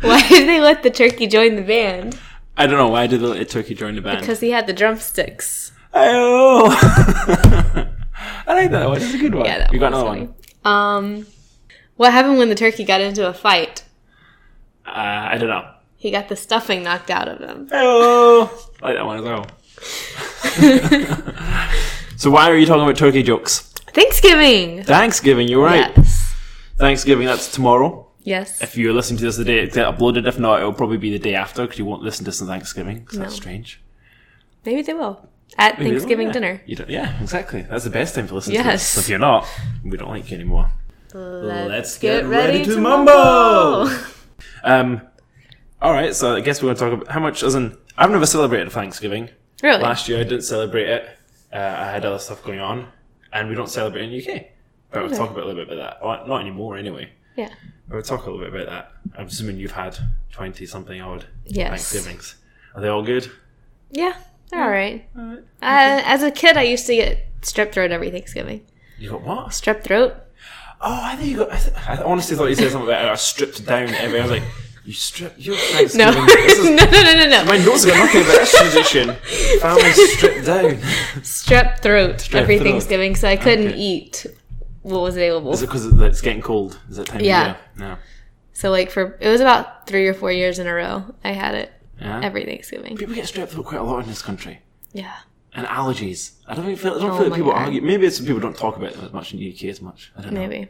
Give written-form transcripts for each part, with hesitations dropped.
Why did they let the turkey join the band? I don't know. Why did they let the turkey join the band? Because he had the drumsticks. Oh, I like that one. It's a good one. Yeah, you got another one. What happened when the turkey got into a fight? I don't know. He got the stuffing knocked out of him. Oh, I like that one as well. So why are you talking about turkey jokes? Thanksgiving, you're right. Yes. Thanksgiving, that's tomorrow. Yes. If you're listening to this the day it gets uploaded, if not, it'll probably be the day after because you won't listen to this on Thanksgiving. Because that's strange. Maybe they will. At Maybe Thanksgiving yeah. dinner. Yeah, exactly. That's the best time to listen to Yes. this. So if you're not, we don't like you anymore. Let's get ready to mumble! Alright, so I guess we're going to talk about how much, I've never celebrated Thanksgiving. Really? Last year I didn't celebrate it. I had other stuff going on. And we don't celebrate in the UK. But we'll talk about a little bit about that. Well, not anymore anyway. Yeah. But we'll talk a little bit about that. I'm assuming you've had 20-something odd Yes. Thanksgivings. Are they all good? Yeah, they're alright. Alright. As a kid, I used to get strep throat every Thanksgiving. You got what? Strep throat? Oh, I think you got... I honestly thought you said something about stripped down every... I was like, you're Thanksgiving. No. No. My notes got nothing about this tradition. Family stripped down. Strep throat every throat. Thanksgiving, so I couldn't eat what was available. Is it because it's getting cold? Is that time of year? Yeah. So it was about 3 or 4 years in a row I had it every Thanksgiving. People get strep throat quite a lot in this country. Yeah. And allergies. I don't feel that people argue. Maybe it's people don't talk about them as much in the UK as much. I don't know. Maybe.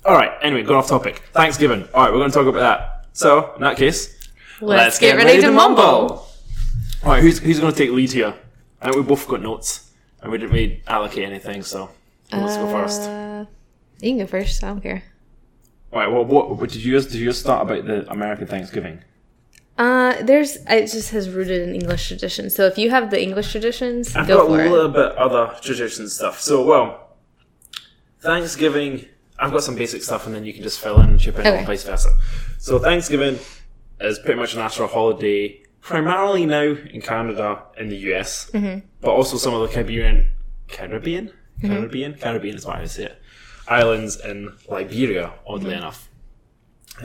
Alright, anyway, going off topic. Thanksgiving. Alright, we're going to talk about that. So, in that case, let's get ready to mumble. Alright, who's going to take lead here? I think we both got notes, and we didn't really allocate anything, so let's go first. You can go first, I don't care. Alright, well, what did you just start about the American Thanksgiving? It just has rooted in English tradition. So if you have the English traditions, I've go got for a it. little bit other tradition stuff. So, Thanksgiving, I've got some basic stuff and then you can just fill in and chip in and vice versa. So Thanksgiving is pretty much a national holiday, primarily now in Canada and the US, but also some of the Caribbean is what I would say it, islands in Liberia, oddly enough.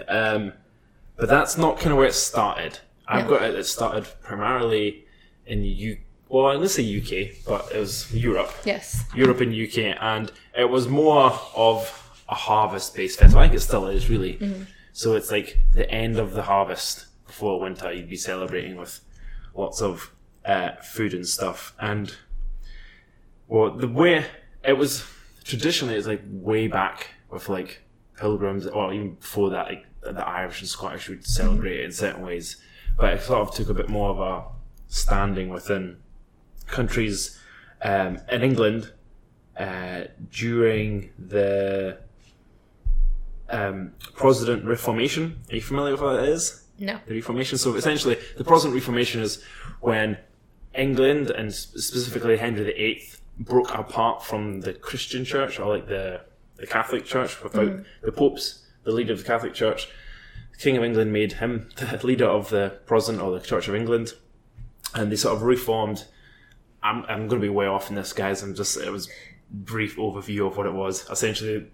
But that's not kind of where it started. I've got it started primarily in the let's say UK, but it was Europe. Yes. Europe and UK, and it was more of a harvest-based festival. I think it still is, really. Mm-hmm. So it's like the end of the harvest before winter. You'd be celebrating with lots of food and stuff. And the way it was traditionally, it's like way back with like pilgrims, or even before that, like the Irish and Scottish would celebrate it in certain ways. But it sort of took a bit more of a standing within countries in England during the Protestant Reformation. Are you familiar with what that is? No. The Reformation. So essentially, the Protestant Reformation is when England, and specifically Henry VIII, broke apart from the Christian Church, or like the Catholic Church, without the popes, the leader of the Catholic Church. The King of England made him the leader of the Protestant, or the Church of England, and they sort of reformed. I'm going to be way off in this, guys. It was brief overview of what it was. Essentially,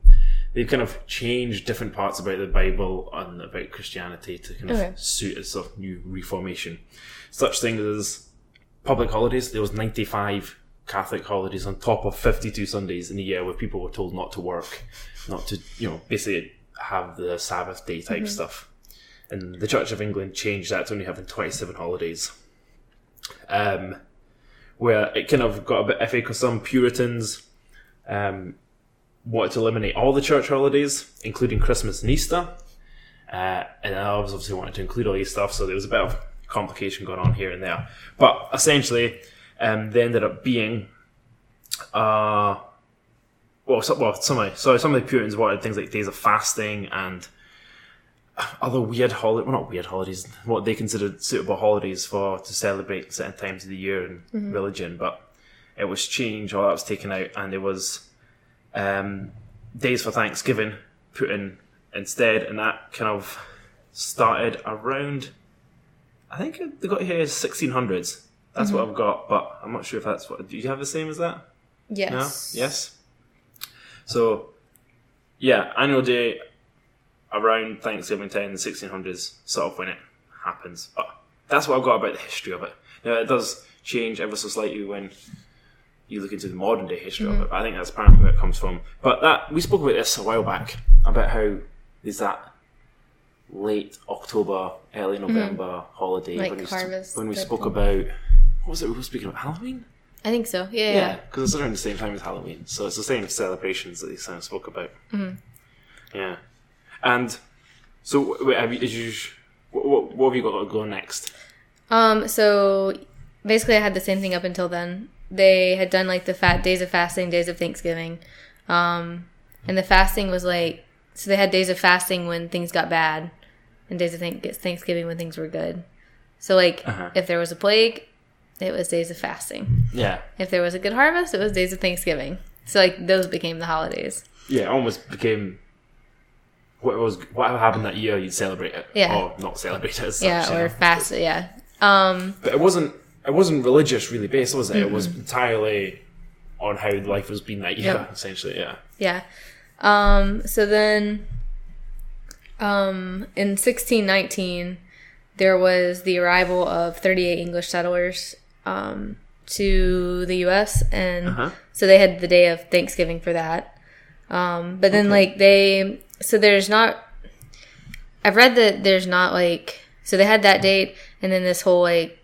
they've kind of changed different parts about the Bible and about Christianity to kind of suit a sort of new reformation. Such things as public holidays. There was 95 Catholic holidays on top of 52 Sundays in a year where people were told not to work, not to, basically have the Sabbath day type stuff. And the Church of England changed that to only having 27 holidays. Where it kind of got a bit iffy because some Puritans wanted to eliminate all the church holidays, including Christmas and Easter. And others obviously wanted to include all these stuff, so there was a bit of complication going on here and there. But essentially, they ended up being... some of the Puritans wanted things like days of fasting and other weird holidays, what they considered suitable holidays to celebrate certain times of the year and religion, but it was changed, all that was taken out, and there was days for Thanksgiving put in instead, and that kind of started around, I think they got here 1600s. That's what I've got, but I'm not sure if that's what... Do you have the same as that? Yes. No? Yes? So, yeah, annual day... around Thanksgiving time in the 1600s, sort of when it happens. But that's what I've got about the history of it. Now, it does change ever so slightly when you look into the modern day history of it, but I think that's apparently where it comes from. But that we spoke about this a while back, about how there's that late October, early November holiday like when harvest. When we spoke about, what was it we were speaking about? Halloween? I think so. Yeah. Because it's around the same time as Halloween, so it's the same celebrations that these kind of spoke about. Yeah, and so what have you got going next? So basically, I had the same thing up until then. They had done like the days of fasting, days of Thanksgiving, and the fasting was like, so they had days of fasting when things got bad, and days of Thanksgiving when things were good. So like, if there was a plague, it was days of fasting. Yeah. If there was a good harvest, it was days of Thanksgiving. So like, those became the holidays. Yeah, it almost became what happened that year. You'd celebrate it, or not celebrate it. As such, or fast. Yeah. But it wasn't religious really based, was it? It was entirely on how life was being that year, essentially. Yeah. Yeah. So then, in 1619, there was the arrival of 38 English settlers to the U.S. and so they had the day of Thanksgiving for that. But then I've read that there's not like, so they had that date and then this whole like,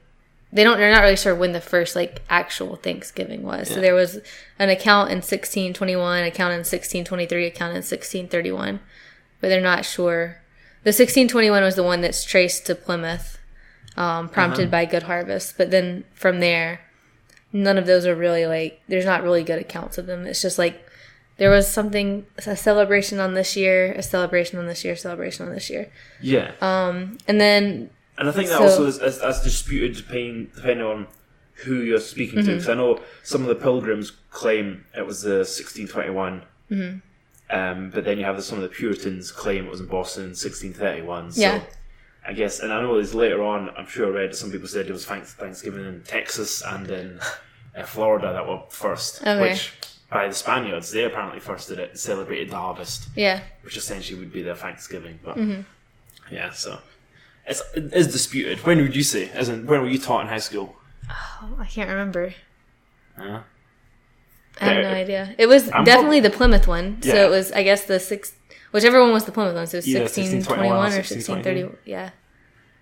they're not really sure when the first like actual Thanksgiving was. So there was an account in 1621, account in 1623, account in 1631, but they're not sure. The 1621 was the one that's traced to Plymouth, prompted by Good Harvest. But then from there, none of those are really like, there's not really good accounts of them. It's just like, there was a celebration on this year, a celebration on this year, a celebration on this year. Yeah. And I think that also is disputed depending on who you're speaking to. Because I know some of the pilgrims claim it was the 1621. But then you have some of the Puritans claim it was in Boston in 1631. So I guess, and I know there's later on, I'm sure I read that some people said it was Thanksgiving in Texas and in Florida that were first. Which, by the Spaniards, they apparently first did it and celebrated the harvest. Yeah. Which essentially would be their Thanksgiving. But yeah, so it is disputed. When would you say? As in, when were you taught in high school? Oh, I can't remember. I have no idea. It was definitely the Plymouth one. So it was, I guess, whichever one was the Plymouth one. So it was 1621 or 1630. Yeah.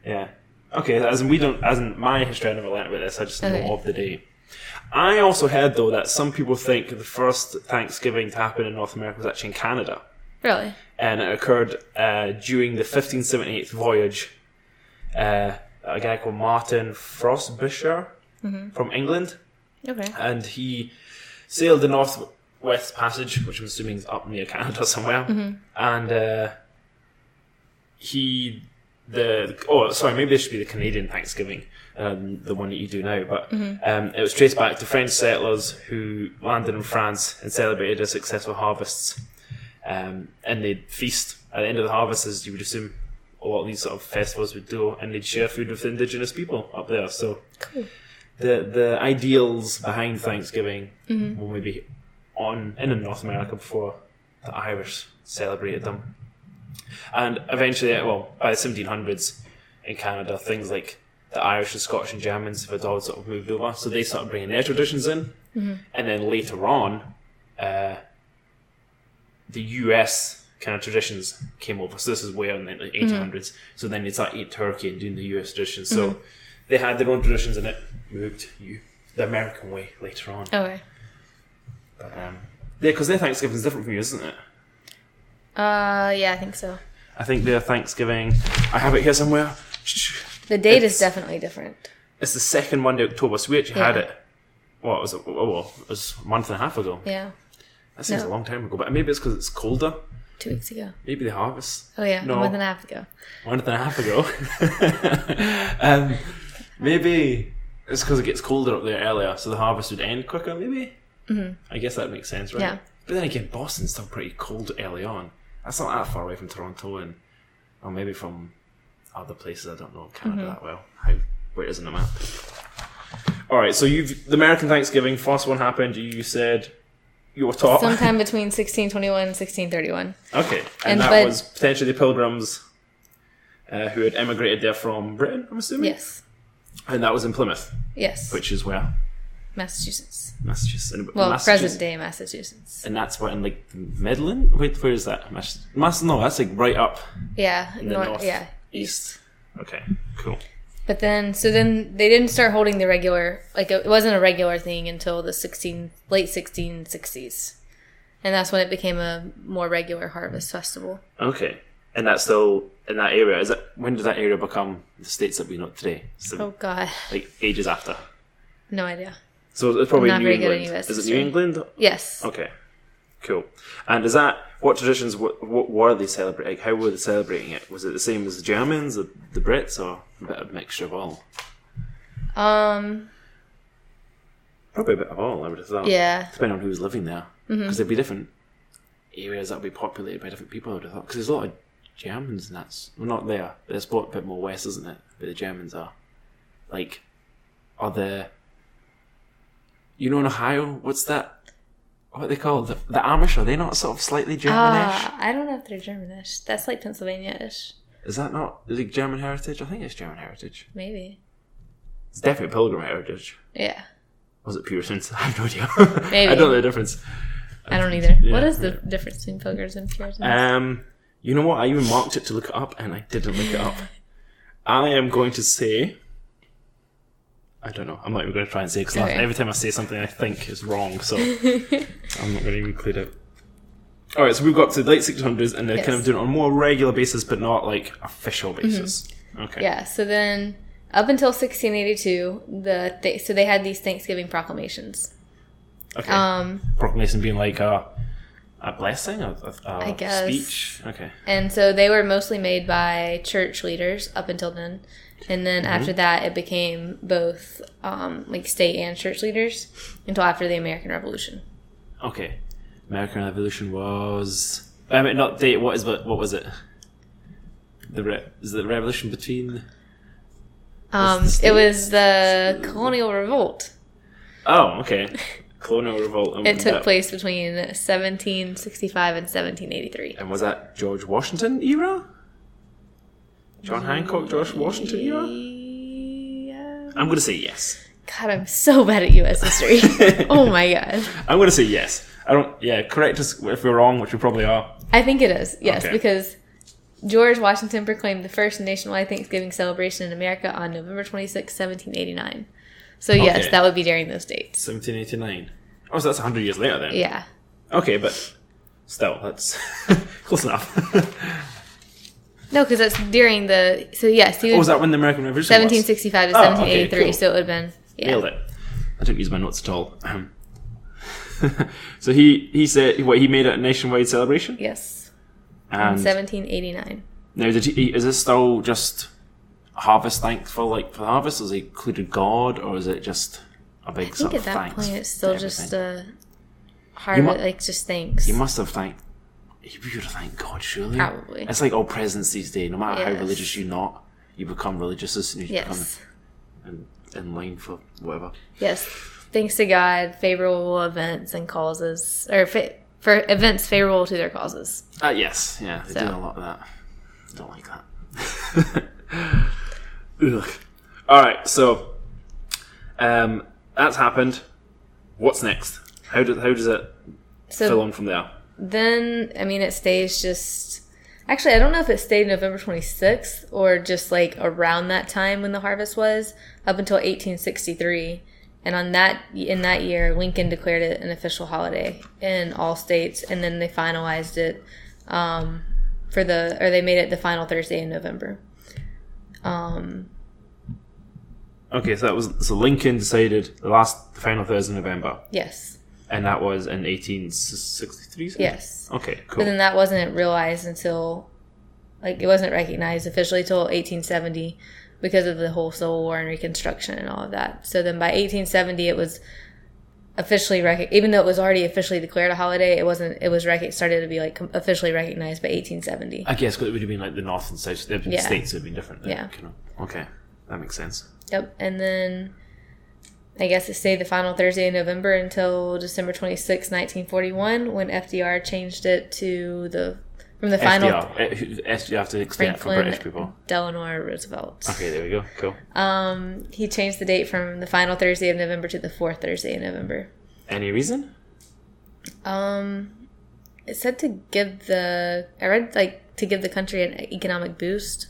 Yeah. Okay, as in my history, I never learned about this. I just know of the day. I also heard, though, that some people think the first Thanksgiving to happen in North America was actually in Canada. Really? And it occurred during the 1578 voyage. A guy called Martin Frobisher from England. Okay. And he sailed the Northwest Passage, which I'm assuming is up near Canada somewhere. And maybe this should be the Canadian Thanksgiving, the one that you do now. But it was traced back to French settlers who landed in France and celebrated their successful harvests. And they'd feast at the end of the harvest, as you would assume a lot of these sort of festivals would do, and they'd share food with the indigenous people up there. So the ideals behind Thanksgiving were maybe in North America before the Irish celebrated them. And eventually, by the 1700s in Canada, things like the Irish and Scottish and Germans had all sort of moved over, so they started bringing their traditions in. And then later on, the US kind of traditions came over. So this is way in the 1800s. So then they started eating turkey and doing the US traditions. So they had their own traditions, and it moved the American way later on. Okay. But, because their Thanksgiving is different from you, isn't it? Yeah, I think so. I think their Thanksgiving, I have it here somewhere. The date is definitely different. It's the second Monday of October, so we actually had it. It was a month and a half ago. Yeah. That seems a long time ago, but maybe it's because it's colder. 2 weeks ago. Maybe the harvest. Oh yeah, no. A month and a half ago. Maybe it's because it gets colder up there earlier, so the harvest would end quicker, maybe? I guess that makes sense, right? Yeah. But then again, Boston's still pretty cold early on. That's not that far away from Toronto, or maybe from other places. I don't know Canada that well. Where it is on the map. Alright, so the American Thanksgiving, first one happened, you said you were taught? Sometime between 1621 and 1631. Okay. And that was potentially the pilgrims who had emigrated there from Britain, I'm assuming? Yes. And that was in Plymouth? Yes. Which is where? Massachusetts. Well, present-day Massachusetts. And that's what, in like Midland? Wait, where is that? No, that's like right up. Yeah. In the north. Yeah. East. Okay, cool. But then they didn't start holding the regular, like it wasn't a regular thing until the late 1660s. And that's when it became a more regular harvest festival. Okay. And that's still in that area. When did that area become the states that we know today? Oh, God. Like ages after? No idea. So it's probably New England. Is it New England? Yes. Okay. Cool. And what traditions, what were they celebrating? How were they celebrating it? Was it the same as the Germans, the Brits, or a bit of a mixture of all? Probably a bit of all, I would have thought. Yeah. Depending on who was living there. Because there'd be different areas that would be populated by different people, I would have thought. Because there's a lot of Germans and well, not there. But it's a bit more west, isn't it? Where the Germans are. Like, in Ohio, what's that? What they call it? The Amish, are they not sort of slightly Germanish? I don't know if they're Germanish. That's like Pennsylvania-ish. Is that not? Is it German heritage? I think it's German heritage. Maybe. It's definitely Pilgrim heritage. Yeah. Was it Puritans? I have no idea. Maybe. I don't know the difference. I don't either. Yeah, what is the difference between Pilgrims and Puritans? You know what? I even marked it to look it up, and I didn't look it up. I am going to say... I don't know. I'm not even going to try and say it, because every time I say something I think is wrong, so I'm not going to include it. Alright, so we've got to the late 1600s, and they're kind of doing it on a more regular basis, but not like official basis. Okay. Yeah, so then up until 1682, so they had these Thanksgiving proclamations. Okay. Proclamation being like a blessing, I guess. Speech. Okay. And so they were mostly made by church leaders up until then. And then after that, it became both like state and church leaders until after the American Revolution. Okay. American Revolution was... I mean, not date. What was it? Is it the revolution between... it was the Colonial Revolt. Oh, okay. Colonial Revolt. It took place between 1765 and 1783. And was that George Washington era? John Hancock, George Washington era? Yeah. I'm going to say yes. God, I'm so bad at U.S. history. Oh my God. I'm going to say yes. Correct us if we're wrong, which we probably are. I think it is, yes, because George Washington proclaimed the first nationwide Thanksgiving celebration in America on November 26, 1789. So yes, that would be during those dates. 1789. Oh, so that's 100 years later then. Yeah. Okay, but still, that's close enough. No, because that's during the... So yes. Was that when the American Revolution 1765 to 1783, okay, cool. So it would have been... Yeah. Nailed it. I didn't use my notes at all. So he said, he made it a nationwide celebration? Yes. And in 1789. Now, is this still just harvest thankful, like for the harvest? Has it included God, or is it just a big sort of thanks? I think at that point it's still just harvest, just thanks. You must have thanked... You would have thanked God, surely. Probably. It's like all presidents these days. No matter how religious you're not, you become religious as soon as you become in line for whatever. Yes. Thanks to God, favorable events and causes, or for events favorable to their causes. Yes. Yeah, they do a lot of that. I don't like that. Ugh. Alright, so that's happened. What's next? How does it fill on from there? Then, I mean, it stays just... Actually, I don't know if it stayed November 26th or just, like, around that time when the harvest was, up until 1863. And in that year, Lincoln declared it an official holiday in all states, and then they finalized it they made it the final Thursday in November. Okay, so Lincoln decided the final Thursday in November. Yes. And that was in 1863? Yes. Okay, cool. But then that wasn't realized until, it wasn't recognized officially until 1870 because of the whole Civil War and Reconstruction and all of that. So then by 1870, it was officially even though it was already officially declared a holiday, started to be officially recognized by 1870. I guess because it would have been like the North and South, the states would have been different. Yeah. Okay, that makes sense. Yep, and then I guess it stayed the final Thursday in November until December 26, 1941, when FDR changed it to from the final... FDR. You have to explain it for British people. Delano Roosevelt. Okay, there we go. Cool. He changed the date from the final Thursday of November to the fourth Thursday in November. Any reason? It said to give the... I read, to give the country an economic boost.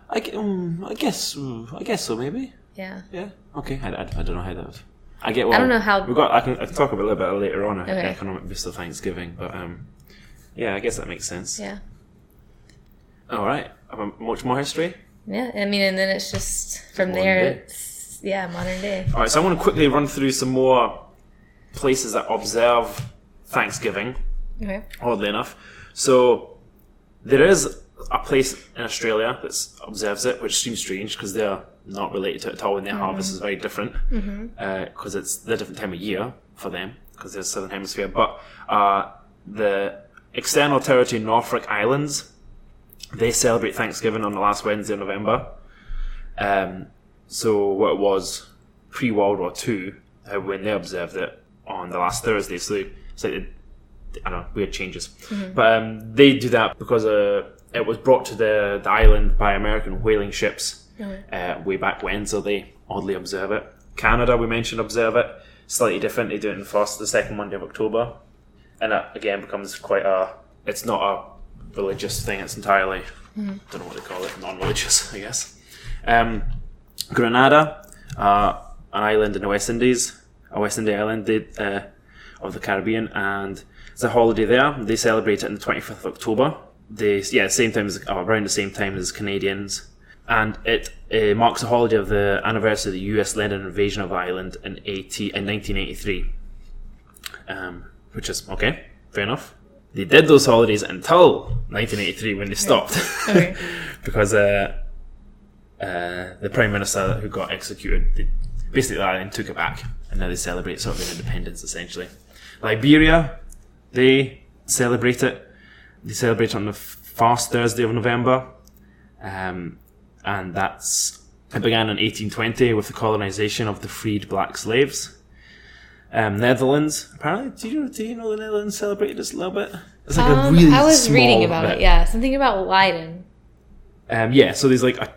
I guess so, maybe. Yeah. Yeah. Okay. I don't know how that would. I don't know how. I can talk about a little bit later on. Okay. Economic boost of Thanksgiving, but yeah, I guess that makes sense. Yeah. All right. Much more history. Yeah, I mean, and then it's just from there. It's modern day. All right. So I want to quickly run through some more places that observe Thanksgiving. Okay. Oddly enough, so there is a place in Australia that observes it, which seems strange because they're not related to it at all, and their harvest is very different because it's the different time of year for them because they're Southern Hemisphere. But the external territory Norfolk Islands, they celebrate Thanksgiving on the last Wednesday of November. So what it was pre-World War II, when they observed it on the last Thursday, so it's like, I don't know, weird changes. But they do that because it was brought to the island by American whaling ships way back when, so they oddly observe it. Canada, we mentioned, observe it. Slightly different, they do it in the second Monday of October. And that, again, becomes it's not a religious thing, it's entirely, don't know what they call it, non-religious, I guess. Grenada, an island in the West Indies, a West Indian island of the Caribbean, and it's a holiday there. They celebrate it on the 25th of October. Around the same time as Canadians, and it marks the holiday of the anniversary of the US-led invasion of the island in 1983. Which is okay, fair enough. They did those holidays until 1983 when they stopped, because the Prime Minister who got executed, basically the island took it back, and now they celebrate sort of their independence essentially. Liberia, they celebrate it. They celebrate on the first Thursday of November, and it began in 1820 with the colonization of the freed black slaves. Netherlands, apparently, do you know the Netherlands celebrated this a little bit? It's like a really I was small reading about bit. it, yeah, something about Leiden. So there's like a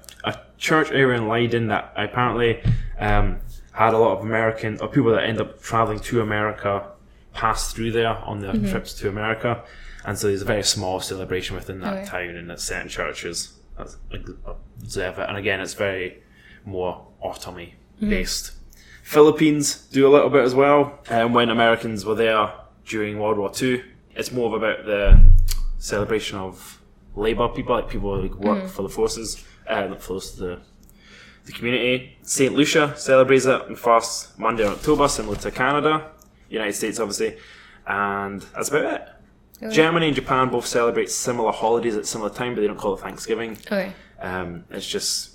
church area in Leiden that apparently had a lot of American or people that end up traveling to America pass through there on their trips to America. And so there's a very small celebration within that town, and that certain churches observe it. And again, it's very more autumny based. Philippines do a little bit as well. When Americans were there during World War II, it's more about the celebration of labour people, like people who work for the forces, close to the community. St. Lucia celebrates it on the first Monday in October, similar to Canada, United States obviously, and that's about it. Okay. Germany and Japan both celebrate similar holidays at similar time, but they don't call it Thanksgiving. Okay. It's just,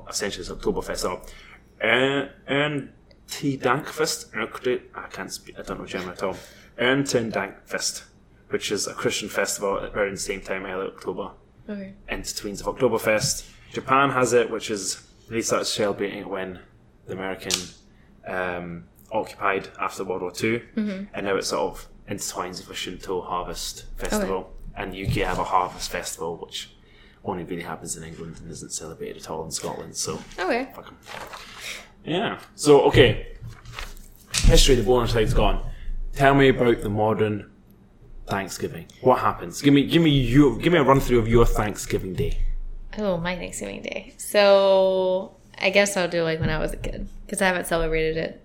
essentially it's Oktoberfest. So, Erntedankfest. I can't speak, I don't know German at all. Erntedankfest, which is a Christian festival around the same time, early October. Okay. Intertweens of Oktoberfest. Japan has it, which is, they started celebrating it when the American occupied after World War II, and now it's sort of intertwines with a Shinto harvest festival, and the UK have a harvest festival which only really happens in England and isn't celebrated at all in Scotland, so fuck 'em. Yeah, so history, the bonus side's gone. Tell me about the modern Thanksgiving. What happens? Give me a run through of your Thanksgiving day. Oh, my Thanksgiving day. So I guess I'll do like when I was a kid, because I haven't celebrated it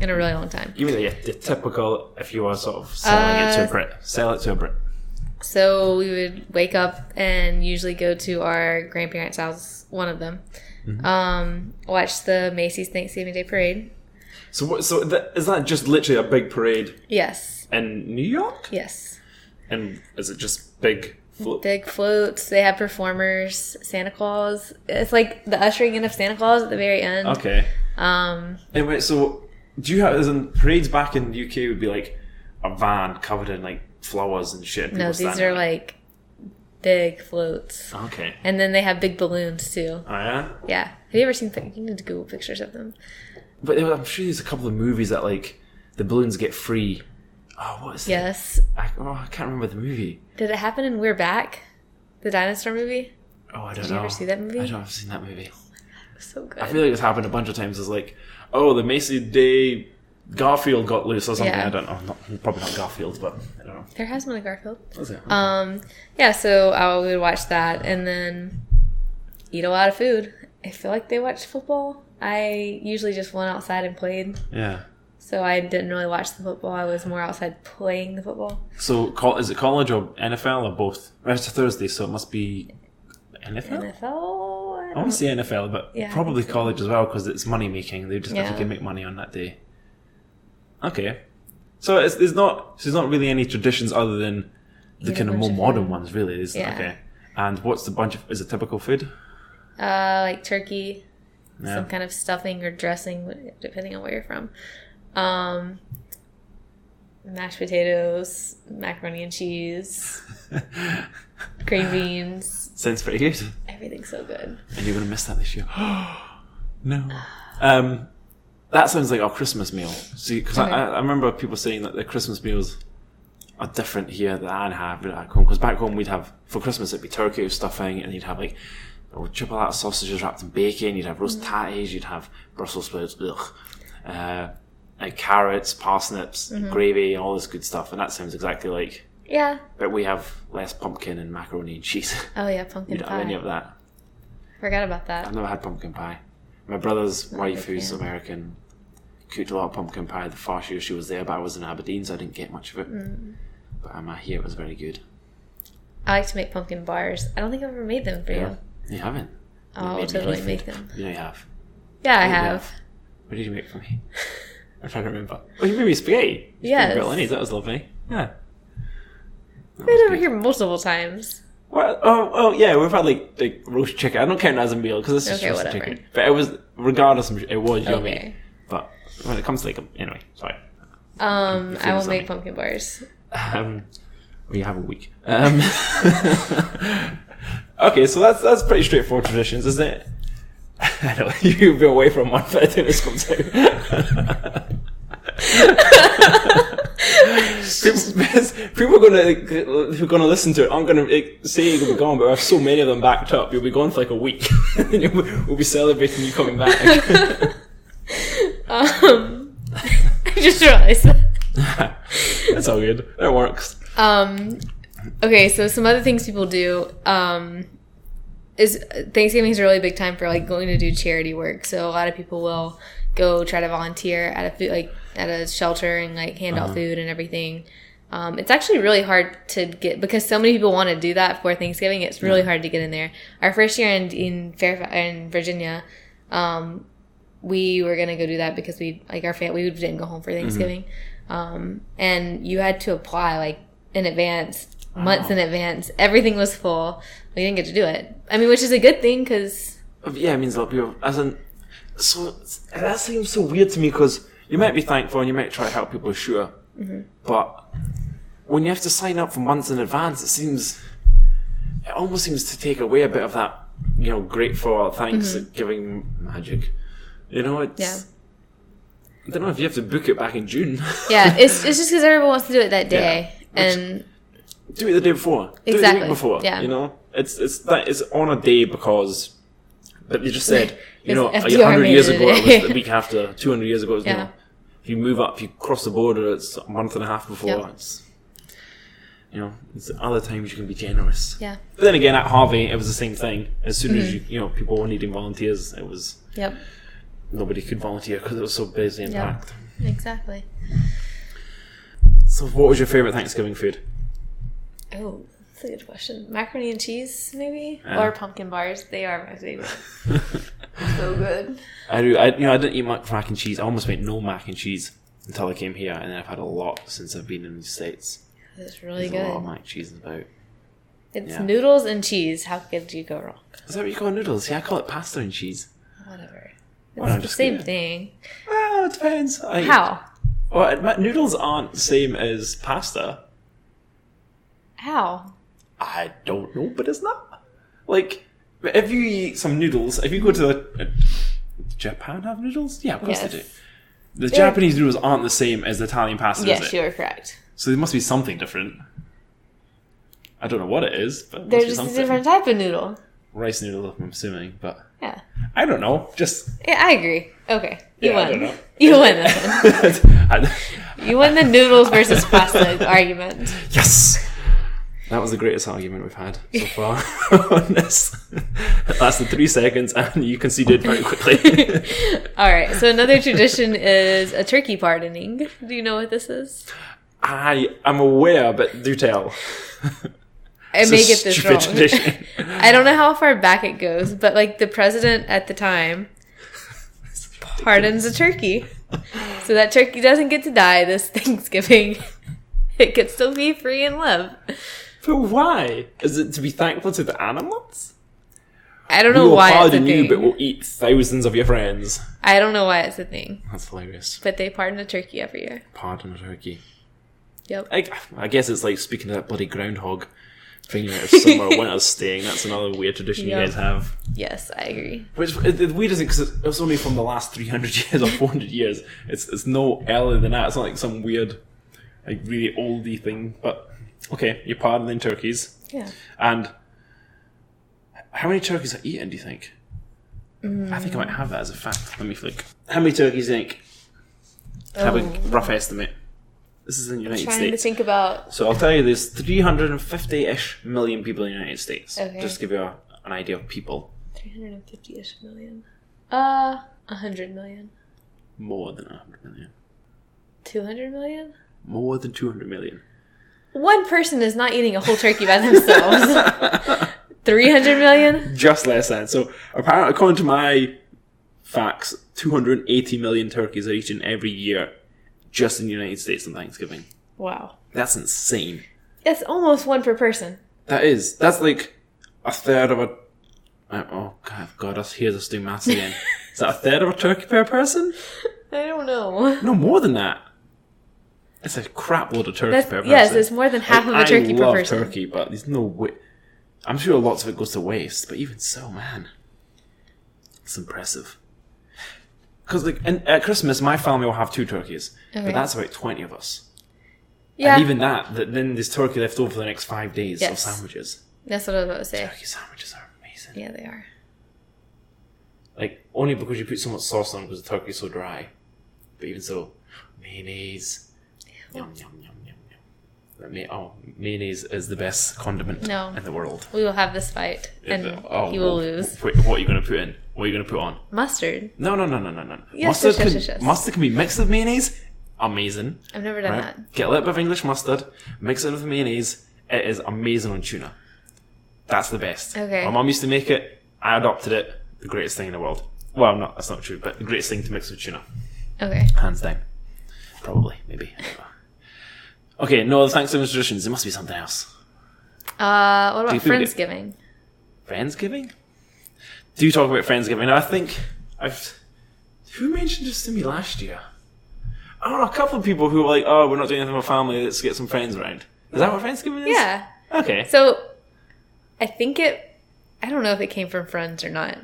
in a really long time. Give me the typical, if you were sort of selling it to a Brit. Sell it to a Brit. So we would wake up and usually go to our grandparents' house, one of them, watch the Macy's Thanksgiving Day Parade. So is that just literally a big parade? Yes. In New York? Yes. And is it just big floats? Big floats. They have performers, Santa Claus. It's like the ushering in of Santa Claus at the very end. Okay. Anyway, so do you have, as in parades back in the UK would be like a van covered in like flowers and shit? No, these are like big floats. Okay. And then they have big balloons too. Oh yeah? Yeah. Have you ever seen, you need to Google pictures of them. But I'm sure there's a couple of movies that like the balloons get free. Oh, what is Yes. I can't remember the movie. Did it happen in We're Back? The dinosaur movie? Oh, I don't know. Did you ever see that movie? I don't know if I've seen that movie. Oh my god, it was so good. I feel like it's happened a bunch of times. It's like, oh, the Macy Day Garfield got loose or something. Yeah. I don't know. Probably not Garfield, but I don't know. There has been a Garfield. Was it? Okay. Yeah, so I would watch that and then eat a lot of food. I feel like they watched football. I usually just went outside and played. Yeah. So I didn't really watch the football. I was more outside playing the football. So is it college or NFL or both? It's a Thursday, so it must be NFL? NFL? I want to say NFL, but Yeah, probably I think so. college as well because it's money making. They just if Yeah. you can make money on that day. Okay. So there's not really any traditions other than the Eat a kind of bunch more of modern food. ones, really. Yeah. Okay. And what's the bunch of... Is it typical food? Like turkey, Yeah. some kind of stuffing or dressing, depending on where you're from. Mashed potatoes, macaroni and cheese, green beans. Sounds pretty good. Everything's so good. And you're going to miss that this year. No. That sounds like our Christmas meal. See, because Okay. I remember people saying that the Christmas meals are different here than I have back home. Because back home we'd have, for Christmas it'd be turkey with stuffing, and you'd have like chipolata sausages wrapped in bacon, you'd have roast tatties, you'd have Brussels sprouts, like carrots, parsnips, gravy, all this good stuff. And that sounds exactly like... Yeah. But we have less pumpkin and macaroni and cheese. Oh yeah, We pumpkin don't have any pie. of that. Forgot about that. I've never had pumpkin pie. My brother's Not a wife, big who's fan. American, cooked a lot of pumpkin pie the first year she was there, but I was in Aberdeen, so I didn't get much of it. But I hear it was very good. I like to make pumpkin bars. I don't think I've ever made them for you. You haven't? You I'll made me totally any make food. them. You know you have. Yeah, I What did you have. What did you make for me? I'm trying to remember. Oh, you made me spaghetti. Yes. Bolognese, that was lovely. Yeah. That We've been was over good. here multiple times. Well, oh, yeah, we've had like roast chicken. I don't count it as a meal because it's just Okay, roast whatever. chicken. But it was, regardless, it was yummy. Okay. But when it comes to anyway, sorry. I will Feels make yummy. pumpkin bars. We have a week. Okay, so that's pretty straightforward traditions, isn't it? I know you've been away for a month, but I think this comes out. People are who are gonna listen to it aren't gonna say you'll be gone, but I have so many of them backed up. You'll be gone for like a week, and we'll be celebrating you coming back. I just realized that. That's all good. That works. Okay, so some other things people do is Thanksgiving is a really big time for like going to do charity work. So a lot of people will go try to volunteer at a food, like at a shelter and like hand out food and everything. It's actually really hard to get because so many people want to do that for Thanksgiving. It's really hard to get in there. Our first year in Virginia, we were gonna go do that because we didn't go home for Thanksgiving, and you had to apply like in advance, months in advance. Everything was full. We didn't get to do it. I mean, which is a good thing because Yeah, it means a lot of people. So that seems so weird to me because you might be thankful and you might try to help people, sure, but when you have to sign up for months in advance, it almost seems to take away a bit of that, grateful Thanksgiving magic. It's. I don't know if you have to book it back in June. yeah, it's just because everyone wants to do it that day and. Do it the day before. Do it the Exactly. week before. Yeah. It's on a day because, but you just said, FDR 100 years made it ago a it day. was the week after, 200 years ago it was, Yeah. if you move up, if you cross the border, it's a month and a half before. Yep. It's, it's other times you can be generous. Yeah. But then again, at Harvey, it was the same thing. As soon as people were needing volunteers, it was, Yep. nobody could volunteer because it was so busy and Yep. packed. Exactly. So what was your favourite Thanksgiving food? Oh, that's a good question. Macaroni and cheese, maybe? Yeah. Or pumpkin bars. They are my favorite. So good. I didn't eat much mac and cheese. I almost made no mac and cheese until I came here, and then I've had a lot since I've been in the States. It's really There's a lot of good. mac and cheese about. It's Yeah. noodles and cheese. How could you go wrong? Is that what you call noodles? Yeah, I call it pasta and cheese. Whatever. It's Well, I'm the just same kidding. thing. Well, it depends. How? Well, noodles aren't the same as pasta. How? I don't know, but it's not. Like, if you eat some noodles, if you go to Japan have noodles? Yeah, of course Yes. they do. The Japanese noodles aren't the same as the Italian pasta, is Yes, it? you are correct. So there must be something different. I don't know what it is, but They're just a different type of noodle. Rice noodle, I'm assuming, but Yeah. I don't know. Just Yeah, I agree. Okay. You I don't won. know. You won this one. You won the noodles versus pasta argument. Yes! That was the greatest argument we've had so far on this. It lasted 3 seconds and you conceded very quickly. Alright, so another tradition is a turkey pardoning. Do you know what this is? I am aware, but do tell. I may get this wrong. Tradition. I don't know how far back it goes, but like the president at the time pardons a turkey. So that turkey doesn't get to die this Thanksgiving. It could still be free and live. But why? Is it to be thankful to the animals? I don't know why it's a pardon thing. you, but we'll eat thousands of your friends. I don't know why it's a thing. That's hilarious. But they pardon a turkey every year. Pardon a turkey. Yep. I guess it's like speaking of that bloody groundhog. Figuring out if summer or winter's staying. That's another weird tradition you guys have. Yes, I agree. Which the weirdest thing, because it was only from the last 300 years or 400 years. It's no earlier than that. It's not like some weird, like really oldie thing. But okay, you're pardoning turkeys. Yeah. And how many turkeys are eaten, do you think? I think I might have that as a fact. Let me flick. How many turkeys do you think? Have a rough estimate. This is in the United Trying States. to think about. So I'll tell you, there's 350-ish million people in the United States. Okay. Just to give you an idea of people. 350-ish million. 100 million. More than 100 million. 200 million? More than 200 million. One person is not eating a whole turkey by themselves. 300 million? Just less than. So apparently, according to my facts, 280 million turkeys are eaten every year just in the United States on Thanksgiving. Wow. That's insane. That's almost one per person. That is. That's like a third of a... Oh, God, here's us doing maths again. Is that a third of a turkey per person? I don't know. No, more than that. It's a crap load of turkey per person. Yes, it's more than half of a turkey per person. I love turkey, but there's no way... I'm sure lots of it goes to waste, but even so, man. It's impressive. Because like, at Christmas, my family will have 2 turkeys. Okay. But that's about 20 of us. Yeah. And even that, then there's turkey left over for the next 5 days of sandwiches. That's what I was about to say. Turkey sandwiches are amazing. Yeah, they are. Like, only because you put so much sauce on because the turkey's so dry. But even so, mayonnaise. Yum, yum, yum, yum, yum. Mayonnaise is the best condiment in the world. We will have this fight, and he will lose. Wait, what are you going to put in? What are you going to put on? Mustard. No. Yes, Mustard can be mixed with mayonnaise. Amazing. I've never done that. Get a little bit of English mustard, mix it with mayonnaise. It is amazing on tuna. That's the best. Okay. My mum used to make it. I adopted it. The greatest thing in the world. Well, no, that's not true, but the greatest thing to mix with tuna. Okay. Hands down. Probably, maybe. Okay, no other Thanksgiving traditions. There must be something else. What about Friendsgiving? Friendsgiving? Do you talk about Friendsgiving? I think who mentioned this to me last year? I don't know, a couple of people who were like, oh, we're not doing anything with our family, let's get some friends around. Is that what Friendsgiving is? Yeah. Okay. So, I don't know if it came from friends or not.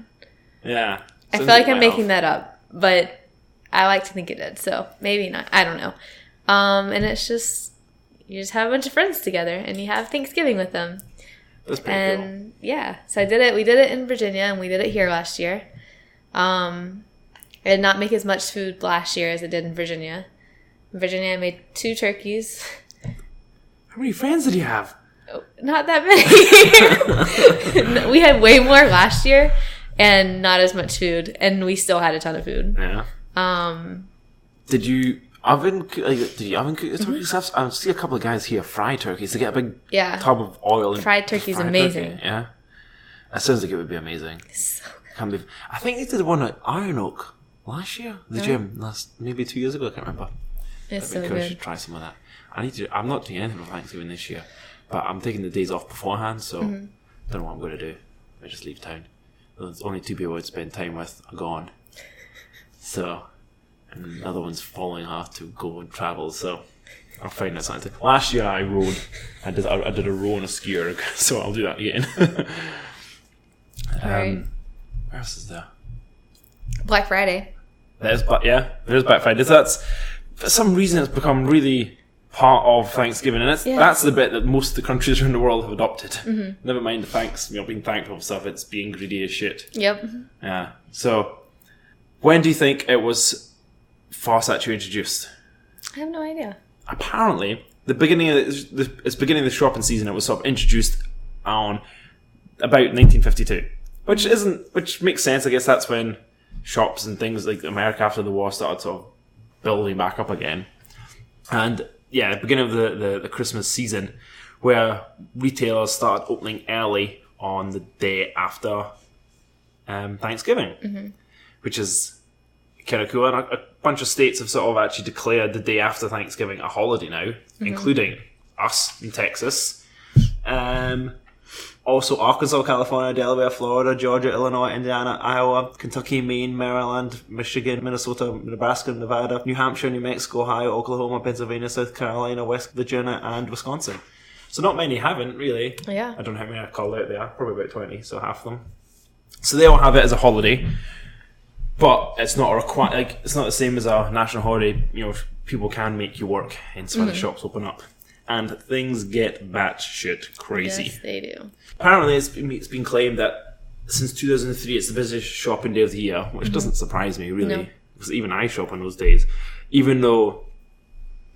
Yeah. I feel like I'm making that up, but I like to think it did, so maybe not. I don't know. And it's just, you just have a bunch of friends together, and you have Thanksgiving with them. That's pretty cool. Yeah, so I did it. We did it in Virginia, and we did it here last year. I did not make as much food last year as I did in Virginia. In Virginia, I made 2 turkeys. How many friends did you have? Oh, not that many. We had way more last year, and not as much food, and we still had a ton of food. Yeah. Did you oven cook the turkey stuff? I see a couple of guys here fry turkeys. They get a big tub of oil. And fried turkey's amazing. Turkey. Yeah. That sounds like it would be amazing. So Can't believe. I think they did one at Iron Oak last year. The gym maybe 2 years ago. I can't remember. It's so I good. should try some of that. I'm not doing anything for Thanksgiving this year, but I'm taking the days off beforehand, so don't know what I'm going to do. I just leave town. There's only 2 people I'd spend time with are gone, so and another one's following her to go and travel. So I'll find out something. Last year I rode. I did a row on a skier, so I'll do that again. Right. Where else is there? Black Friday. There's Black Friday. That's, for some reason, it's become really part of Thanksgiving, and that's the bit that most of the countries around the world have adopted. Mm-hmm. Never mind the being thankful for stuff, it's being greedy as shit. Yep. Yeah. So, when do you think it was first actually introduced? I have no idea. Apparently, the beginning of the shopping season, it was sort of introduced on about 1952, which makes sense. I guess that's when shops and things like America after the war started sort of building back up again. And yeah, the beginning of the Christmas season, where retailers started opening early on the day after Thanksgiving, which is kind of cool. And a bunch of states have sort of actually declared the day after Thanksgiving a holiday now, including us in Texas. Also Arkansas, California, Delaware, Florida, Georgia, Illinois, Indiana, Iowa, Kentucky, Maine, Maryland, Michigan, Minnesota, Nebraska, Nevada, New Hampshire, New Mexico, Ohio, Oklahoma, Pennsylvania, South Carolina, West Virginia, and Wisconsin. So not many haven't, really. Yeah. I don't know how many I've called out there. Probably about 20, so half of them. So they all have it as a holiday. But it's not it's not the same as a national holiday. You know, people can make you work, hence why the shops open up. And things get batshit crazy. Yes, they do. Apparently, it's been claimed that since 2003, it's the busiest shopping day of the year, which doesn't surprise me, really. No. Because even I shop on those days. Even though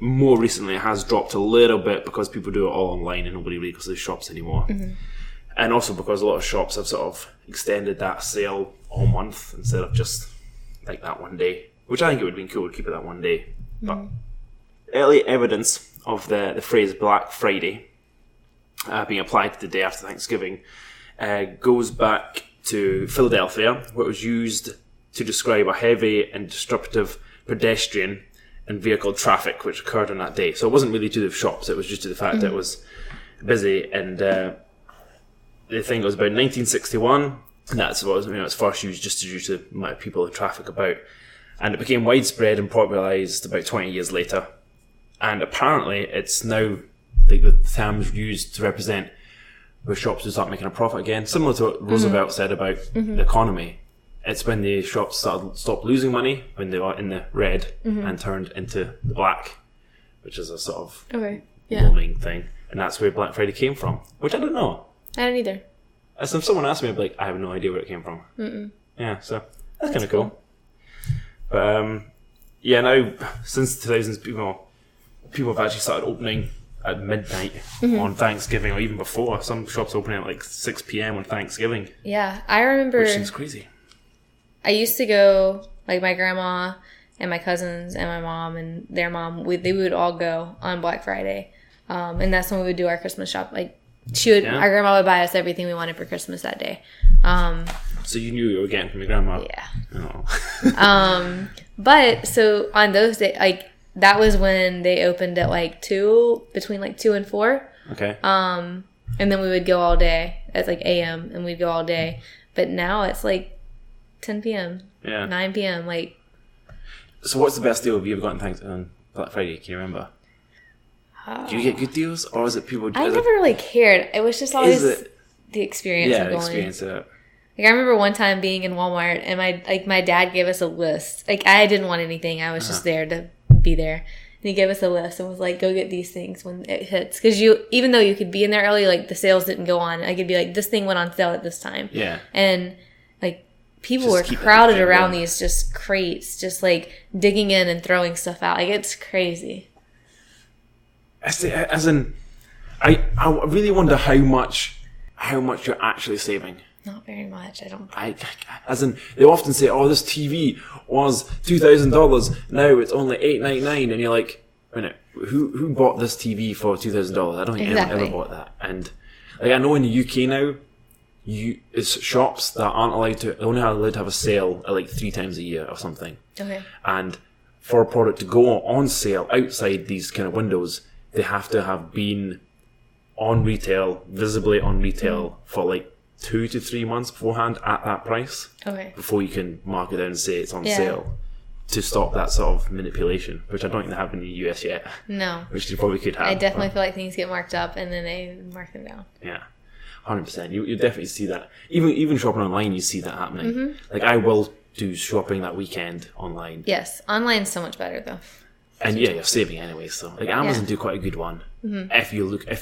more recently it has dropped a little bit because people do it all online and nobody really goes to the shops anymore. And also because a lot of shops have sort of extended that sale all month instead of just like that one day. Which I think it would have been cool to keep it that one day. But early evidence of the phrase Black Friday being applied to the day after Thanksgiving goes back to Philadelphia, where it was used to describe a heavy and disruptive pedestrian and vehicle traffic which occurred on that day. So it wasn't really to do with shops, it was just to the fact that it was busy. And the thing was about 1961, and that's what it's first used just due to the amount of people and traffic about. And it became widespread and popularised about 20 years later. And apparently, it's now the terms used to represent where shops will start making a profit again. Similar to what Roosevelt said about the economy. It's when the shops stopped losing money, when they were in the red and turned into the black, which is a sort of rolling thing. And that's where Black Friday came from, which I don't know. I don't either. As if someone asked me, I'd be like, I have no idea where it came from. Yeah, so that's kind of cool. But now, since the 2000s, people have actually started opening at midnight on Thanksgiving, or even before. Some shops opening at like 6 p.m. on Thanksgiving. Yeah, I remember. Which seems crazy. I used to go, like my grandma and my cousins and my mom and their mom, they would all go on Black Friday. And that's when we would do our Christmas shop. Like, our grandma would buy us everything we wanted for Christmas that day. So you knew you were getting from your grandma? Yeah. Oh. But, so on those days, like, that was when they opened at like 2, between like 2 and 4. Okay. And then we would go all day. It's like a.m. and we'd go all day. But now it's like 10 p.m. Yeah. 9 p.m. Like. So what's the best deal you ever gotten on Black Friday? Can you remember? Do you get good deals, or is it people? I never really cared. It was just always the experience of going. Experience of it. Like, I remember one time being in Walmart and my dad gave us a list. Like, I didn't want anything. I was just there to be there. And he gave us a list and was like, go get these things when it hits. Because even though you could be in there early, like, the sales didn't go on. I could be like, this thing went on sale at this time. Yeah. And, like, people were crowded around these just crates, just, like, digging in and throwing stuff out. Like, it's crazy. As in, I really wonder how much you're actually saving. Not very much, I don't think. As in, they often say, oh, this TV was $2,000, now it's only $899, and you're like, wait a minute, who bought this TV for $2,000? I don't think anyone ever bought that. And like, I know in the UK now, it's shops that aren't allowed to, they're only allowed to have a sale at like 3 times a year or something. Okay. And for a product to go on sale outside these kind of windows, they have to have been on retail, visibly on retail for like 2 to 3 months beforehand at that price. Okay. Before you can mark it down and say it's on sale, to stop that sort of manipulation, which I don't think they have in the US yet. No. Which they probably could have. I definitely feel like things get marked up and then they mark them down. Yeah. 100%. You definitely see that. Even shopping online, you see that happening. Like, I will do shopping that weekend online. Yes, online's so much better though. And yeah, you're saving anyway. So like Amazon do quite a good one. If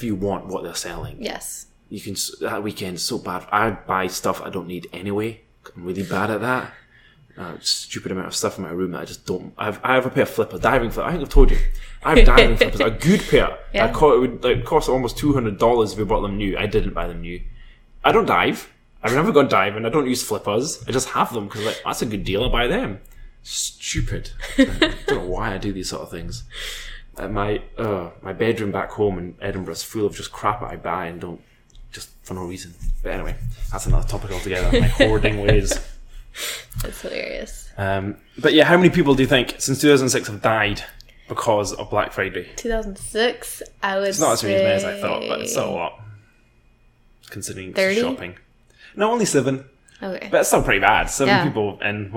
you want what they're selling. Yes. You can, that weekend's so bad. I buy stuff I don't need anyway. I'm really bad at that. Stupid amount of stuff in my room that I just don't. I have a pair of flippers, diving flippers. I think I've told you. I have diving flippers, a good pair. Yeah. It would cost almost $200 if we bought them new. I didn't buy them new. I don't dive. I've never gone diving. I don't use flippers. I just have them because like that's a good deal. I buy them. Stupid. I don't know why I do these sort of things. My bedroom back home in Edinburgh is full of just crap I buy and don't. Just for no reason. But anyway, that's another topic altogether. My hoarding ways. That's hilarious. But yeah, how many people do you think since 2006 have died because of Black Friday? 2006, I would say... It's not as many as I thought, but it's still a lot. Considering 30? Shopping. No, only 7. Okay. But it's still pretty bad. 7 Yeah. people in,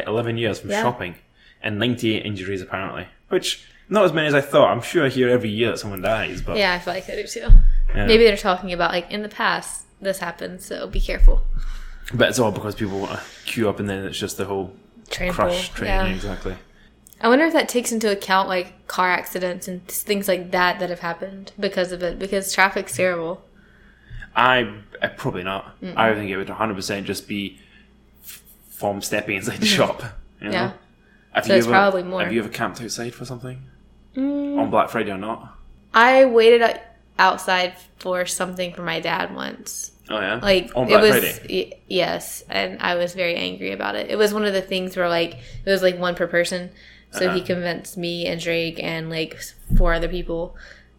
11 years from shopping. And 98 injuries, apparently. Which, not as many as I thought. I'm sure I hear every year that someone dies, but... Yeah, I feel like I do too. Yeah. Maybe they're talking about, like, in the past, this happened, so be careful. But it's all because people want to queue up and then it's just the whole crush train. Yeah. Exactly. I wonder if that takes into account, like, car accidents and things like that have happened because of it, because traffic's terrible. I probably not. Mm-mm. I think it would 100% just be from stepping inside the shop. You know? Yeah. It's probably more. Have you ever camped outside for something? On Black Friday or not? I waited outside for something for my dad once. Oh yeah? Like, on Black Friday? Yes, and I was very angry about it. It was one of the things where, like, it was, like, one per person. So he convinced me and Drake and, like, 4 other people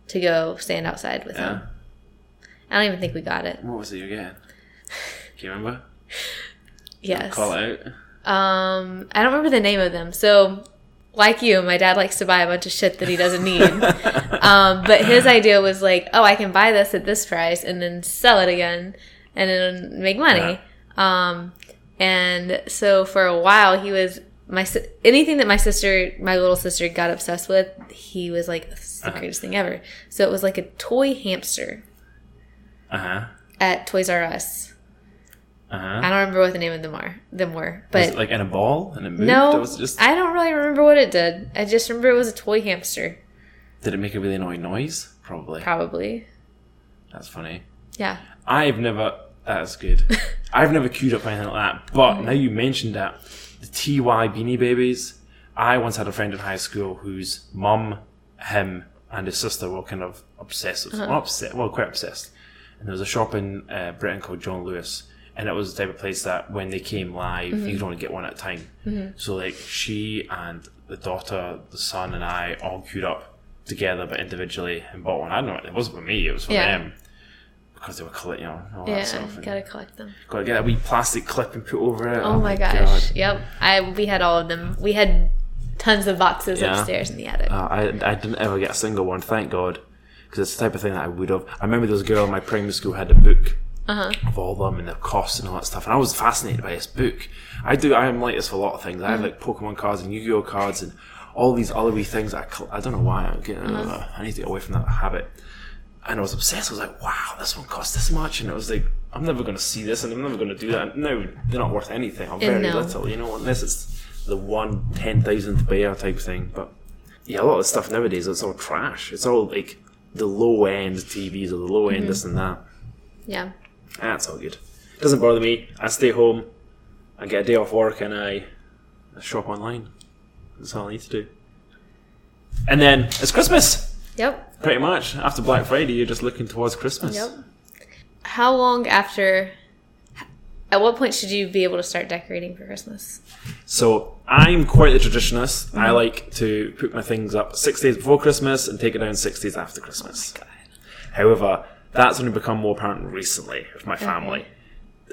to go stand outside with him. I don't even think we got it. What was it you were getting? Do you remember? Yes. Call it out. I don't remember the name of them. So, like you, my dad likes to buy a bunch of shit that he doesn't need. But his idea was like, oh, I can buy this at this price and then sell it again and then make money. Yeah. And so for a while, he was anything that my little sister got obsessed with, he was like, this is the greatest thing ever. So it was like a toy hamster at Toys R Us. I don't remember what the name of them were. But was it like in a ball and it moved? No, it was just... I don't really remember what it did. I just remember it was a toy hamster. Did it make a really annoying noise? Probably. That's funny. Yeah. That's good. I've never queued up anything like that. But now you mentioned that, the TY Beanie Babies, I once had a friend in high school whose mum, him, and his sister were kind of obsessed. Quite obsessed. And there was a shop in Britain called John Lewis. And it was the type of place that when they came live, you could only get one at a time. So like she and the daughter, the son, and I all queued up together but individually and bought one. I don't know, it wasn't for me, it was for them. Because they were collecting, all that stuff. Yeah, gotta collect them. Gotta get a wee plastic clip and put over it. Oh my gosh. God. Yep. We had all of them. We had tons of boxes upstairs in the attic. I didn't ever get a single one, thank God. Because it's the type of thing that I would have. I remember there was a girl in my primary school who had a book of all of them and their costs and all that stuff. And I was fascinated by this book. I am like this for a lot of things. I have like Pokemon cards and Yu-Gi-Oh cards and all these other wee things. I don't know why. I need to get away from that habit. And I was obsessed. I was like, wow, this one costs this much. And it was like, I'm never going to see this and I'm never going to do that. No, they're not worth anything. Or very little, you know, unless it's the 1/10,000th bear type thing. But yeah, a lot of the stuff nowadays, it's all trash. It's all like the low end TVs or the low end this and that. Yeah. That's all good. Doesn't bother me. I stay home, I get a day off work, and I shop online. That's all I need to do. And then it's Christmas. Yep. Pretty much. After Black Friday, you're just looking towards Christmas. Yep. How long after... At what point should you be able to start decorating for Christmas? So, I'm quite the traditionalist. I like to put my things up 6 days before Christmas and take it down 6 days after Christmas. Oh my God. However, that's only become more apparent recently with my family.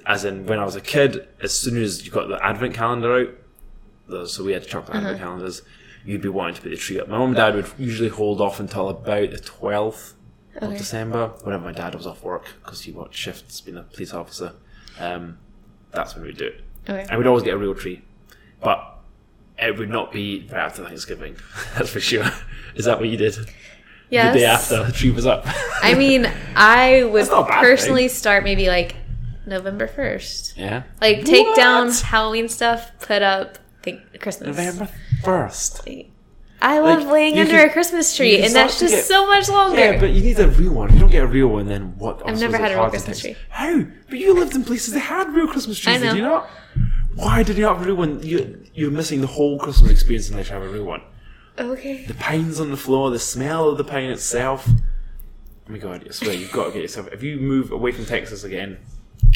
As in, when I was a kid, as soon as you got the advent calendar out, so we had chocolate advent calendars, you'd be wanting to put the tree up. My mum and dad would usually hold off until about the 12th of December, whenever my dad was off work, because he worked shifts being a police officer. That's when we'd do it. Okay. And we'd always get a real tree. But it would not be right after Thanksgiving, that's for sure. Is that what you did? Yes. The day after the tree was up. I mean, I would personally start maybe like November 1st. Yeah. Like, take down Halloween stuff, put up Christmas. November 1st. I love laying under a Christmas tree, and that's just so much longer. Yeah, but you need a real one. If you don't get a real one, then what? I've never had a real Christmas tree. How? But you lived in places that had real Christmas trees, did you not? Why did you not have a real one? You're missing the whole Christmas experience unless you have a real one. Okay. The pines on the floor, the smell of the pine itself. Oh my god, I swear, you've got to get yourself... If you move away from Texas again,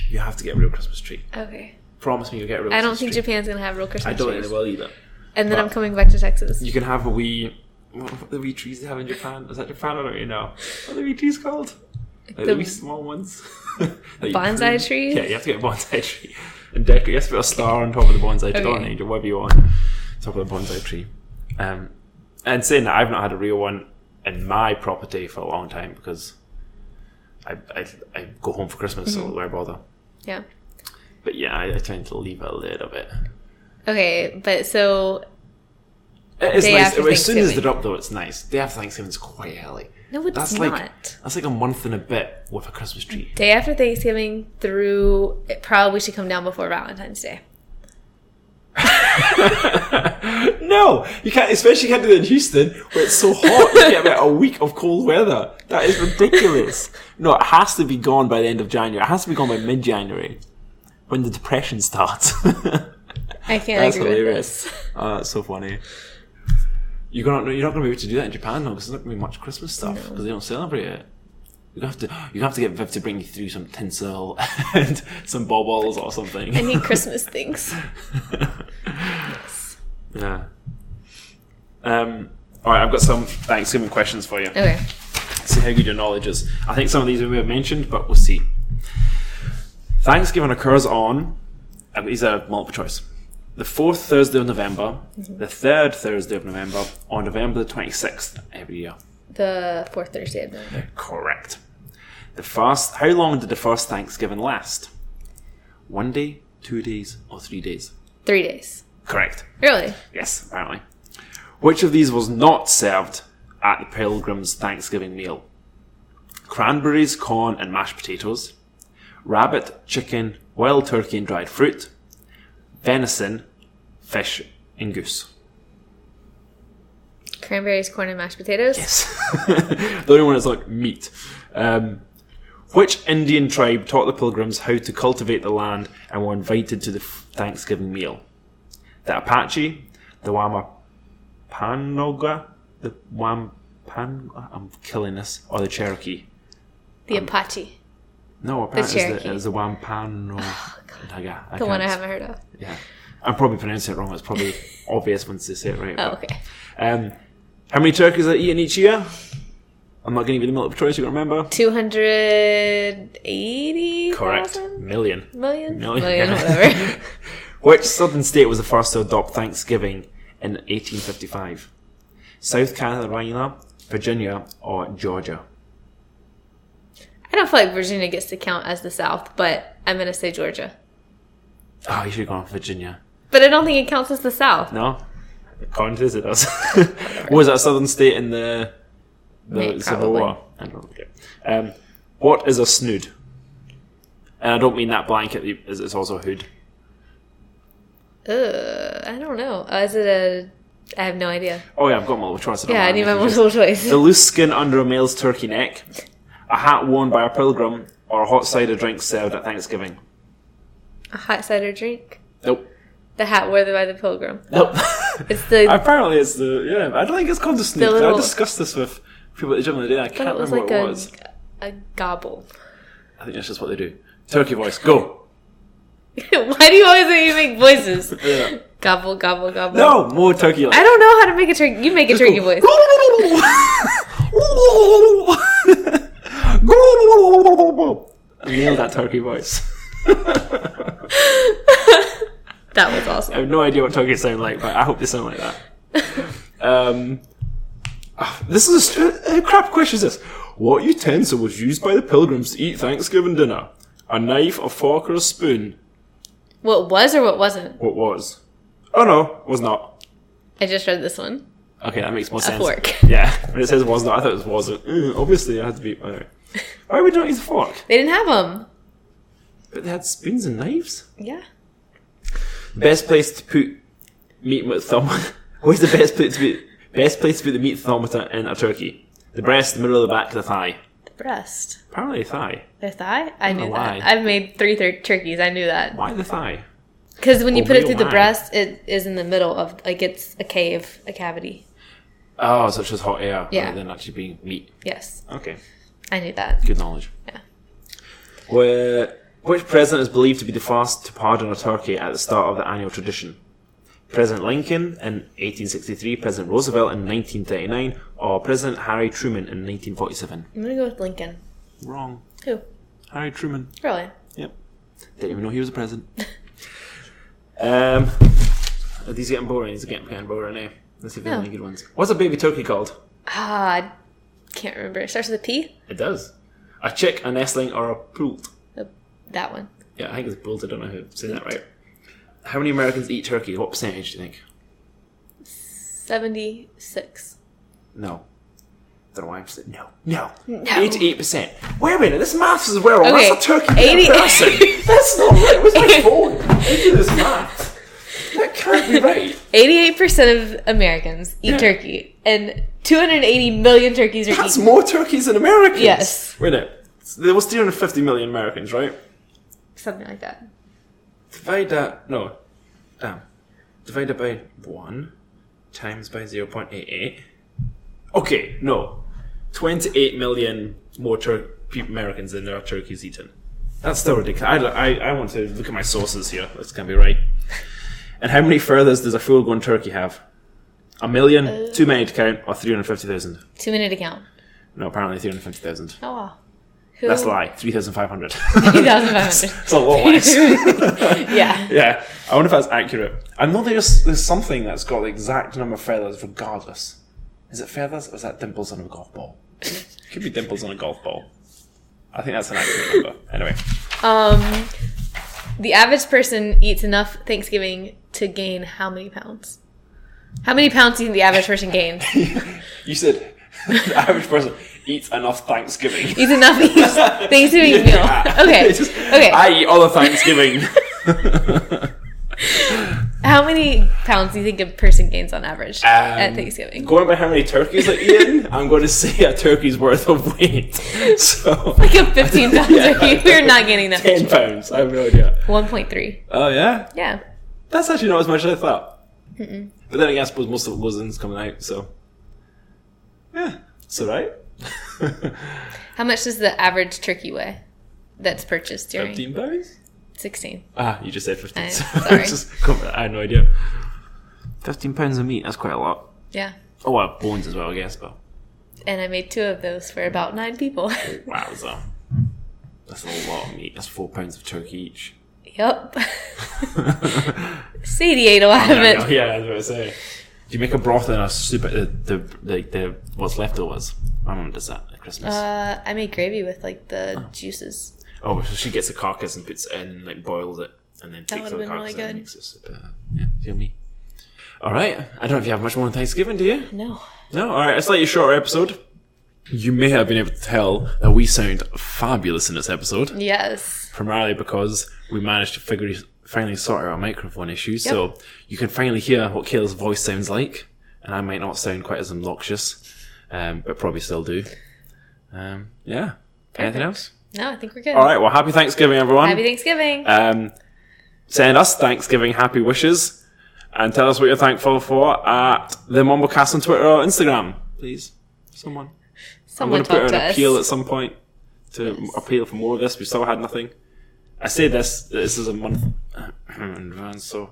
you have to get a real Christmas tree. Okay. Promise me you'll get a real Christmas tree. I don't think Japan's going to have real Christmas trees. I don't think they will either. And then I'm coming back to Texas. You can have a wee... What are the wee trees they have in Japan? Is that Japan? I don't really know. What are the wee trees called? Like the wee small ones? Bonsai tree? Yeah, you have to get a bonsai tree. And decorate. You have to put a star on top of the bonsai tree. Or an angel, whatever you want. Top of the bonsai tree. And saying that, I've not had a real one in my property for a long time because I go home for Christmas, so why bother? Yeah. But yeah, I tend to leave it a little bit. Okay, but so... It is nice. As soon as they're up, though, it's nice. Day after Thanksgiving is quite early. No, it's not. That's like a month and a bit with a Christmas tree. Day after Thanksgiving through... It probably should come down before Valentine's Day. No, you can't. Especially you can't do that in Houston, where it's so hot. You get about a week of cold weather. That is ridiculous. No, it has to be gone by the end of January. It has to be gone by mid-January, when the depression starts. I can't agree hilarious. With this. That's so funny. You're not going to be able to do that in Japan though, because there's not going to be much Christmas stuff because they don't celebrate it. You have to get Viv to bring you through some tinsel and some baubles or something. I need Christmas things. Yes. Yeah. Alright, I've got some Thanksgiving questions for you. Okay. See how good your knowledge is. I think some of these we may have mentioned, but we'll see. Thanksgiving occurs on, these are multiple choice, the 4th Thursday of November, the 3rd Thursday of November, or November the 26th every year. The 4th Thursday of November. Correct. How long did the first Thanksgiving last? 1 day, 2 days, or 3 days? 3 days. Correct. Really? Yes, apparently. Which of these was not served at the Pilgrims' Thanksgiving meal? Cranberries, corn, and mashed potatoes. Rabbit, chicken, wild turkey, and dried fruit. Venison, fish, and goose. Cranberries, corn, and mashed potatoes? Yes. The only one is like meat. Which Indian tribe taught the Pilgrims how to cultivate the land and were invited to the Thanksgiving meal? The Apache, the Wampanoag, I'm killing this, or the Cherokee? The Apache. No, apparently it's the Wampanoag. Oh, God. The one I haven't heard of. Yeah. I'm probably pronouncing it wrong. It's probably obvious once they say it right. Oh, okay. How many turkeys are eaten each year? I'm not going to give you the multiple choice, you can remember. 280,000? Correct. Million, whatever. Which southern state was the first to adopt Thanksgiving in 1855? South Carolina, Virginia, or Georgia? I don't feel like Virginia gets to count as the South, but I'm going to say Georgia. Oh, you should have gone for Virginia. But I don't think it counts as the South. No? According to this, it does. Was that a southern state in the Civil War? I don't know. Okay. What is a snood? And I don't mean that blanket, it's also a hood. I don't know. Is it a... I have no idea. Oh yeah, I've got multiple choice. I need my multiple choice. The loose skin under a male's turkey neck, a hat worn by a pilgrim, or a hot cider drink served at Thanksgiving. A hot cider drink? Nope. The hat worn by the pilgrim? Nope. It's the... Apparently it's the... Yeah, I don't think it's called the snood. I discussed this with people at the gym the other day. I can't remember what it was. A gobble. I think that's just what they do. Turkey voice, go! Why do you always make voices? Yeah. Gobble, gobble, gobble. No, more turkey like. I don't know how to make a turkey. You make a turkey voice. I nailed that turkey voice. That was awesome. I have no idea what turkeys sound like, but I hope they sound like that. This is a crap question. Is this? What utensil was used by the Pilgrims to eat Thanksgiving dinner? A knife, a fork, or a spoon? What was or what wasn't? What was? Oh no, was not. I just read this one. Okay, that makes more sense. A fork. Yeah, when it says was not, I thought it was wasn't. Obviously, I had to be. Anyway. Why would you not use a fork? They didn't have them. But they had spoons and knives? Yeah. Best place to put meat with thermometer. What's the best place to put the meat thermometer in a turkey? The breast, the middle, the back, the thigh. The breast. Apparently thigh. The thigh? I knew why. that. I've made 3 turkeys. I knew that. Why the thigh? Because when you put it through the breast, it is in the middle of, like, it's a cave, a cavity. Oh, so it's just hot air Yeah. rather than actually being meat. Yes. Okay. I knew that. Good knowledge. Yeah. Which president is believed to be the first to pardon a turkey at the start of the annual tradition? President Lincoln in 1863, President Roosevelt in 1939, or President Harry Truman in 1947? I'm going to go with Lincoln. Wrong. Who? Harry Truman. Really? Yep. Didn't even know he was a president. Are these getting boring? These are getting boring, eh? Let's see if there's any good ones. What's a baby turkey called? I can't remember. It starts with a P? It does. A chick, a nestling, or a poult? That one. Yeah, I think it's poult. I don't know how to say that right. How many Americans eat turkey? What percentage do you think? 76. No. Don't know why I'm saying no. 88%. Wait a minute, this maths is well wrong. Okay. That's a turkey per person. That's not right. Where's my phone? I do this math. That can't be right. 88% of Americans eat turkey, and 280 million turkeys are That's eaten. more turkeys than Americans. Yes. Wait a minute. There was 350 million Americans, right? Something like that. Divide that by 1 times by 0.88. Okay, no. 28 million more Americans than there are turkeys eaten. That's still ridiculous. I want to look at my sources here. That's going to be right. And how many feathers does a full-grown turkey have? 1 million, too many to count, or 350,000? Too many to count. No, apparently 350,000. Oh, wow. That's a lie. 3,500. 3,500. It's a lot less. Yeah. Yeah. I wonder if that's accurate. I know there's something that's got the exact number of feathers regardless. Is it feathers or is that dimples on a golf ball? Could be dimples on a golf ball. I think that's an accurate number. Anyway. The average person eats enough Thanksgiving to gain how many pounds? How many pounds do you think the average person gains? You said the average person eats enough Thanksgiving. Eats enough Thanksgiving meal. Okay. Okay. I eat all the Thanksgiving. How many pounds do you think a person gains on average at Thanksgiving? Going by how many turkeys I eat, I'm going to say a turkey's worth of weight. So Like a 15-pound turkey. We're not gaining that 10 much. pounds. I have no idea. 1.3. Oh, yeah? Yeah. That's actually not as much as I thought. Mm-mm. But then again, I suppose most of it wasn't coming out, so... Yeah, it's alright. How much does the average turkey weigh that's purchased during... 15 pounds? 16. Ah, you just said 15. Sorry. I had no idea. 15 pounds of meat, that's quite a lot. Yeah. Oh, well, bones as well, I guess, but... And I made 2 of those for about 9 people. Wowza. That's a lot of meat. That's 4 pounds of turkey each. Yup. Sadie ate a lot of it. Yeah, I was about to say. Do you make a broth and a soup, the what's leftovers? My mum does that at Christmas. I made gravy with, like, the juices. Oh, so she gets a carcass and puts it in, like, boils it, and then takes the would've been carcass really and good. makes it soup. Yeah, yummy. Alright, I don't know if you have much more on Thanksgiving, do you? No. No? Alright, a slightly shorter episode. You may have been able to tell that we sound fabulous in this episode. Yes. Primarily because we managed to finally sort out our microphone issues, so you can finally hear what Kayla's voice sounds like, and I might not sound quite as obnoxious, but probably still do. Yeah. Perfect. Anything else? No, I think we're good. Alright, well, happy Thanksgiving, everyone. Happy Thanksgiving. Send us Thanksgiving happy wishes, and tell us what you're thankful for at the Mumblecast on Twitter or Instagram. Please. Someone I'm going to put out an appeal at some point to appeal for more of this. We still had nothing. I say this is a month in advance, so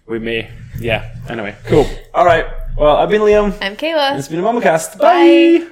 we may. Yeah, anyway, cool. Alright, well, I've been Liam. I'm Kayla. It's been a Mumblecast. Bye!